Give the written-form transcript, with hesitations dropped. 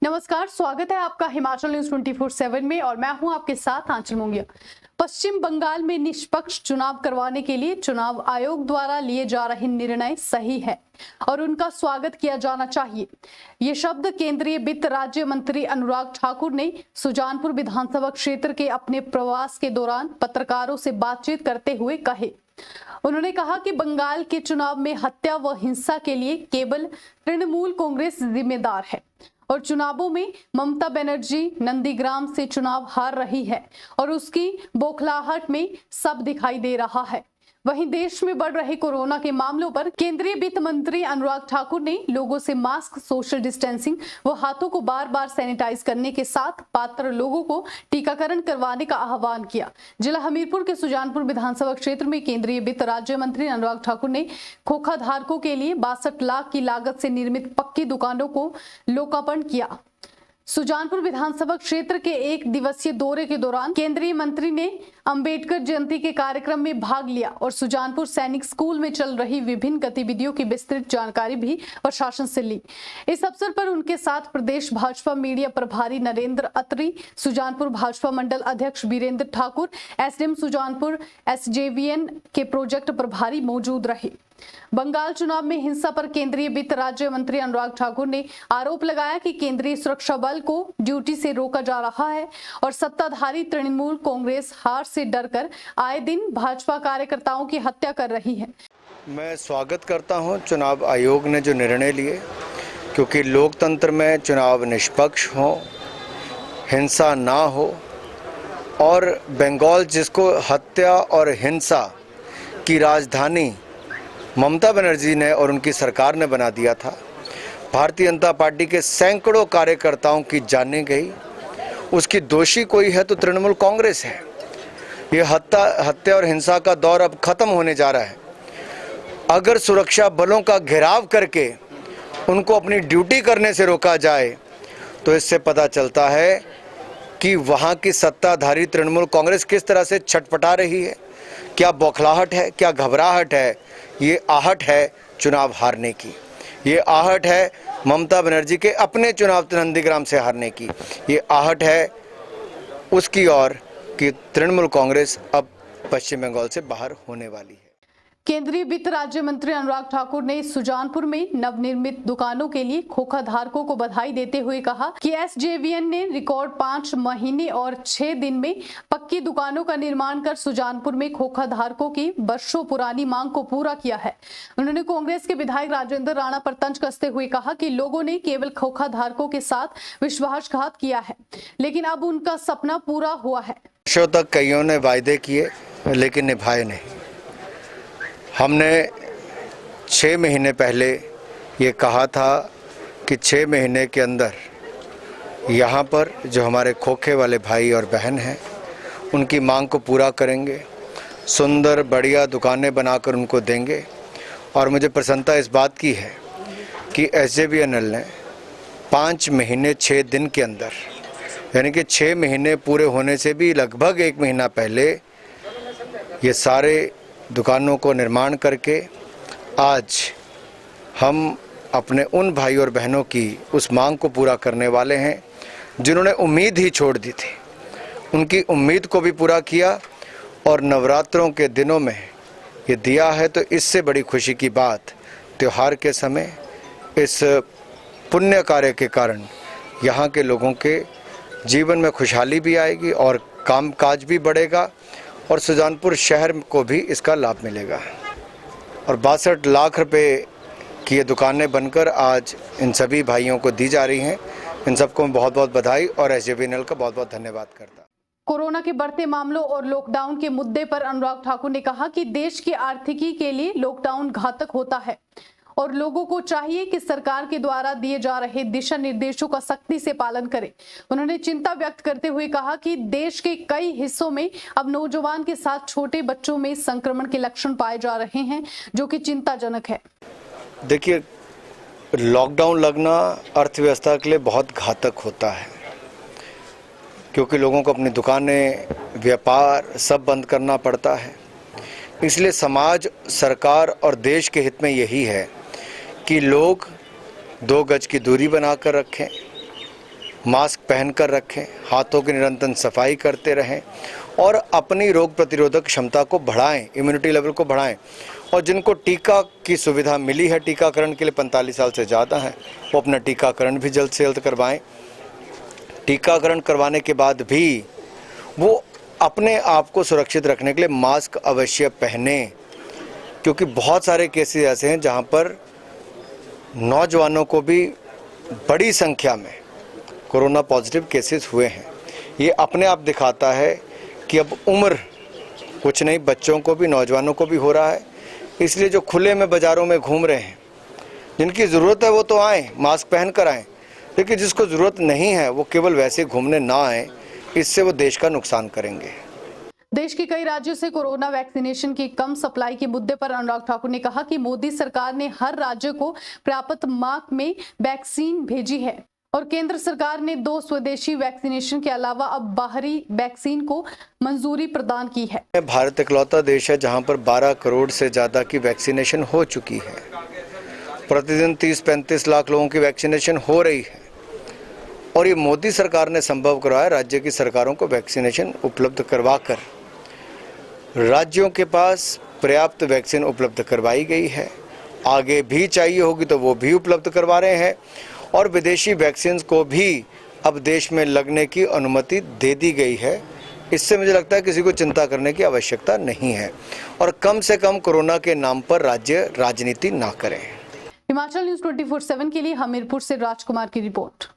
नमस्कार, स्वागत है आपका हिमाचल न्यूज 24/7 में और मैं हूं आपके साथ आंचल मुंगिया। पश्चिम बंगाल में निष्पक्ष चुनाव करवाने के लिए चुनाव आयोग द्वारा लिए जा रहे निर्णय सही है और उनका स्वागत किया जाना चाहिए। ये शब्द केंद्रीय वित्त राज्य मंत्री अनुराग ठाकुर ने सुजानपुर विधानसभा क्षेत्र के अपने प्रवास के दौरान पत्रकारों से बातचीत करते हुए कहे। उन्होंने कहा कि बंगाल के चुनाव में हत्या व हिंसा के लिए केवल तृणमूल कांग्रेस जिम्मेदार है और चुनावों में ममता बनर्जी नंदीग्राम से चुनाव हार रही है और उसकी बौखलाहट में सब दिखाई दे रहा है। वहीं देश में बढ़ रहे कोरोना के मामलों पर केंद्रीय वित्त मंत्री अनुराग ठाकुर ने लोगों से मास्क, सोशल डिस्टेंसिंग व हाथों को बार बार सैनिटाइज करने के साथ पात्र लोगों को टीकाकरण करवाने का आह्वान किया। जिला हमीरपुर के सुजानपुर विधानसभा क्षेत्र में केंद्रीय वित्त राज्य मंत्री अनुराग ठाकुर ने खोखा धारकों के लिए 62 लाख की लागत से निर्मित पक्की दुकानों को लोकार्पण किया। सुजानपुर विधानसभा क्षेत्र के एक दिवसीय दौरे के दौरान केंद्रीय मंत्री ने अंबेडकर जयंती के कार्यक्रम में भाग लिया और सुजानपुर सैनिक स्कूल में चल रही विभिन्न गतिविधियों की विस्तृत जानकारी भी प्रशासन से ली। इस अवसर पर उनके साथ प्रदेश भाजपा मीडिया प्रभारी नरेंद्र अत्री, सुजानपुर भाजपा मंडल अध्यक्ष वीरेंद्र ठाकुर, एसडीएम सुजानपुर एसजेवीएन के प्रोजेक्ट प्रभारी मौजूद रहे। बंगाल चुनाव में हिंसा पर केंद्रीय वित्त राज्य मंत्री अनुराग ठाकुर ने आरोप लगाया कि केंद्रीय सुरक्षा बल को ड्यूटी से रोका जा रहा है और सत्ताधारी तृणमूल कांग्रेस हार से डरकर आए दिन भाजपा कार्यकर्ताओं की हत्या कर रही है। मैं स्वागत करता हूं चुनाव आयोग ने जो निर्णय लिए, क्योंकि लोकतंत्र में चुनाव निष्पक्ष हो, हिंसा ना हो और बंगाल जिसको हत्या और हिंसा की राजधानी ममता बनर्जी ने और उनकी सरकार ने बना दिया था। भारतीय जनता पार्टी के सैकड़ों कार्यकर्ताओं की जाने गई, उसकी दोषी कोई है तो तृणमूल कांग्रेस है। ये हत्या और हिंसा का दौर अब खत्म होने जा रहा है। अगर सुरक्षा बलों का घेराव करके उनको अपनी ड्यूटी करने से रोका जाए तो इससे पता चलता है कि वहाँ की सत्ताधारी तृणमूल कांग्रेस किस तरह से छटपटा रही है। क्या बौखलाहट है, क्या घबराहट है। ये आहट है चुनाव हारने की, ये आहट है ममता बनर्जी के अपने चुनाव नंदीग्राम से हारने की, ये आहट है उसकी और कि तृणमूल कांग्रेस अब पश्चिम बंगाल से बाहर होने वाली है। केंद्रीय वित्त राज्य मंत्री अनुराग ठाकुर ने सुजानपुर में नवनिर्मित दुकानों के लिए खोखा धारकों को बधाई देते हुए कहा कि एसजेवीएन ने रिकॉर्ड 5 महीने और 6 दिन में पक्की दुकानों का निर्माण कर सुजानपुर में खोखा धारकों की वर्षों पुरानी मांग को पूरा किया है। उन्होंने कांग्रेस के विधायक राजेंद्र राणा पर तंज कसते हुए कहा कि लोगों ने केवल खोखा धारकों के साथ विश्वासघात किया है, लेकिन अब उनका सपना पूरा हुआ है। वर्षों तक कईयों ने वायदे किए लेकिन निभाए नहीं। हमने 6 महीने पहले ये कहा था कि 6 महीने के अंदर यहाँ पर जो हमारे खोखे वाले भाई और बहन हैं उनकी मांग को पूरा करेंगे, सुंदर बढ़िया दुकानें बनाकर उनको देंगे। और मुझे प्रसन्नता इस बात की है कि एसजेवीएनएल ने 5 महीने 6 दिन के अंदर, यानी कि 6 महीने पूरे होने से भी लगभग 1 महीना पहले ये सारे दुकानों को निर्माण करके आज हम अपने उन भाई और बहनों की उस मांग को पूरा करने वाले हैं जिन्होंने उम्मीद ही छोड़ दी थी। उनकी उम्मीद को भी पूरा किया और नवरात्रों के दिनों में ये दिया है। तो इससे बड़ी खुशी की बात त्यौहार के समय इस पुण्य कार्य के कारण यहाँ के लोगों के जीवन में खुशहाली भी आएगी और कामकाज भी बढ़ेगा और सुजानपुर शहर को भी इसका लाभ मिलेगा। और 62 लाख रुपए की ये दुकानें बनकर आज इन सभी भाइयों को दी जा रही हैं। इन सबको मैं बहुत बहुत बधाई और एसजेवीएनएल का बहुत बहुत धन्यवाद करता। कोरोना के बढ़ते मामलों और लॉकडाउन के मुद्दे पर अनुराग ठाकुर ने कहा कि देश की आर्थिकी के लिए लॉकडाउन घातक होता है और लोगों को चाहिए कि सरकार के द्वारा दिए जा रहे दिशा निर्देशों का सख्ती से पालन करें। उन्होंने चिंता व्यक्त करते हुए कहा कि देश के कई हिस्सों में अब नौजवान के साथ छोटे बच्चों में संक्रमण के लक्षण पाए जा रहे हैं, जो कि चिंताजनक है। देखिए, लॉकडाउन लगना अर्थव्यवस्था के लिए बहुत घातक होता है, क्योंकि लोगों को अपनी दुकानें, व्यापार सब बंद करना पड़ता है। इसलिए समाज, सरकार और देश के हित में यही है कि लोग 2 गज की दूरी बनाकर रखें, मास्क पहनकर रखें, हाथों की निरंतर सफाई करते रहें और अपनी रोग प्रतिरोधक क्षमता को बढ़ाएं, इम्यूनिटी लेवल को बढ़ाएं। और जिनको टीका की सुविधा मिली है टीकाकरण के लिए 45 साल से ज़्यादा हैं, वो अपना टीकाकरण भी जल्द से जल्द करवाएं। टीकाकरण करवाने के बाद भी वो अपने आप को सुरक्षित रखने के लिए मास्क अवश्य पहने, क्योंकि बहुत सारे केसेस ऐसे हैं जहां पर नौजवानों को भी बड़ी संख्या में कोरोना पॉजिटिव केसेस हुए हैं। ये अपने आप दिखाता है कि अब उम्र कुछ नहीं, बच्चों को भी नौजवानों को भी हो रहा है। इसलिए जो खुले में बाज़ारों में घूम रहे हैं, जिनकी ज़रूरत है वो तो आएँ, मास्क पहन कर आएँ, लेकिन जिसको ज़रूरत नहीं है वो केवल वैसे घूमने ना आएँ, इससे वो देश का नुकसान करेंगे। देश के कई राज्यों से कोरोना वैक्सीनेशन की कम सप्लाई के मुद्दे पर अनुराग ठाकुर ने कहा कि मोदी सरकार ने हर राज्य को पर्याप्त मात्रा में वैक्सीन भेजी है और केंद्र सरकार ने 2 स्वदेशी वैक्सीनेशन के अलावा अब बाहरी वैक्सीन को मंजूरी प्रदान की है। भारत इकलौता देश है जहां पर 12 करोड़ से ज़्यादा की वैक्सीनेशन हो चुकी है। प्रतिदिन 30-35 लाख लोगों की वैक्सीनेशन हो रही है और ये मोदी सरकार ने संभव करवाया। राज्य की सरकारों को वैक्सीनेशन उपलब्ध करवाकर राज्यों के पास पर्याप्त वैक्सीन उपलब्ध करवाई गई है। आगे भी चाहिए होगी तो वो भी उपलब्ध करवा रहे हैं और विदेशी वैक्सीन को भी अब देश में लगने की अनुमति दे दी गई है। इससे मुझे लगता है किसी को चिंता करने की आवश्यकता नहीं है और कम से कम कोरोना के नाम पर राज्य राजनीति ना करें। हिमाचल न्यूज़ 24/7 के लिए हमीरपुर से राजकुमार की रिपोर्ट।